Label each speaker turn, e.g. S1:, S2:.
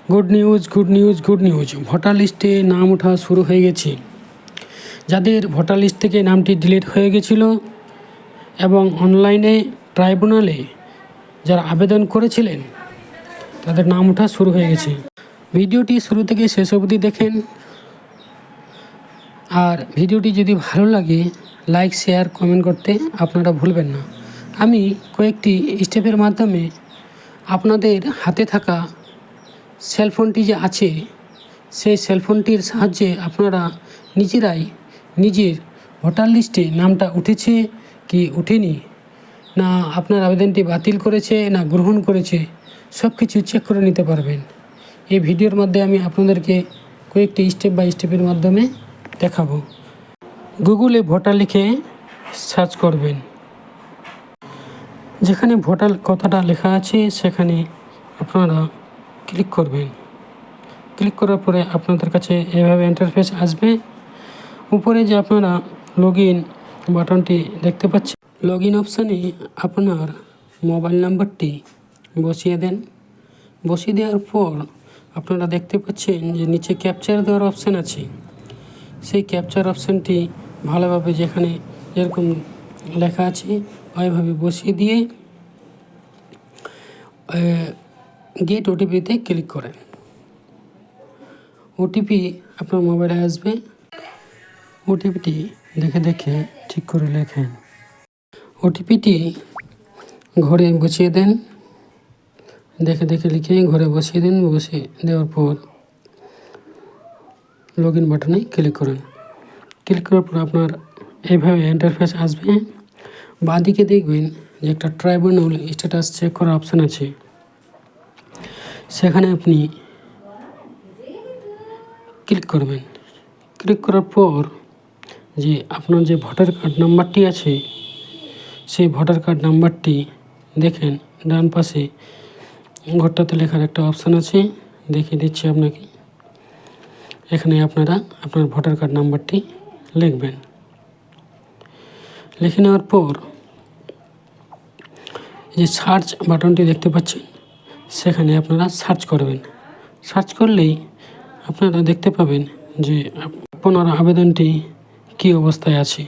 S1: Good news good news good news voter লিস্টে নাম ওঠা শুরু হয়ে গেছে। যাদের ভোটার লিস্ট থেকে নামটি ডিলিট হয়ে গেছিল এবং অনলাইনে ট্রাইব্যুনালে যারা আবেদন করেছিলেন তাদের নাম ওঠা শুরু হয়ে গেছে। ভিডিওটি শুরু থেকে শেষ অবধি দেখেন, আর ভিডিওটি যদি ভালো লাগে লাইক শেয়ার কমেন্ট করতে আপনারা ভুলবেন না। আমি কয়েকটি স্টেপের মাধ্যমে আপনাদের হাতে থাকা সেলফোনটি যে আছে সেই সেলফোনটির সাহায্যে আপনারা নিজেরাই নিজের ভোটার লিস্টে নামটা উঠেছে কি উঠেনি, না আপনার আবেদনটি বাতিল করেছে না গ্রহণ করেছে, সব কিছু চেক করে নিতে পারবেন। এই ভিডিওর মধ্যে আমি আপনাদেরকে কয়েকটি স্টেপ বাই স্টেপের মাধ্যমে দেখাবো। গুগলে ভোটার লিখে সার্চ করবেন, যেখানে ভোটার কথাটা লেখা আছে সেখানে আপনারা ক্লিক করবেন। ক্লিক করার পরে আপনাদের কাছে এভাবে ইন্টারফেস আসবে। উপরে যে আপনারা লগ ইন বাটনটি দেখতে পাচ্ছেন, লগ ইন অপশানে আপনার মোবাইল নাম্বারটি বসিয়ে দেন। বসিয়ে দেওয়ার পর আপনারা দেখতে পাচ্ছেন যে নিচে ক্যাপচার দেওয়ার অপশান আছে। সেই ক্যাপচার অপশানটি ভালোভাবে যেখানে যেরকম লেখা আছে ওইভাবে বসিয়ে দিয়ে গেট ওটিপিতে ক্লিক করেন। ওটিপি আপনার মোবাইলে আসবে। ওটিপিটি দেখে দেখে ঠিক করে লেখেন। ওটিপিটি ঘরে বসিয়ে দেন, দেখে দেখে লিখে ঘরে বসিয়ে দেন। বসিয়ে দেওয়ার পর লগ ইন বাটনে ক্লিক করেন। ক্লিক করার পর আপনার এইভাবে ইন্টারফেস আসবে। বাঁদিকে দেখবেন যে একটা ট্রাইব্যুনাল স্ট্যাটাস চেক করার অপশান আছে। সেখানে আপনি ক্লিক করবেন। ক্লিক করার পর যে আপনার যে ভোটার কার্ড নাম্বারটি আছে সেই ভোটার কার্ড নাম্বারটি দেখেন ডান পাশে ঘরটাতে লেখার একটা অপশান আছে, দেখিয়ে দিচ্ছি আপনাকে। এখানে আপনারা আপনার ভোটার কার্ড নাম্বারটি লিখবেন। লিখে নেওয়ার পর যে সার্চ বাটনটি দেখতে পাচ্ছেন সেখানে আপনারা সার্চ করবেন। সার্চ করলেই আপনারা দেখতে পাবেন যে আপনার আবেদনটি কী অবস্থায় আছে।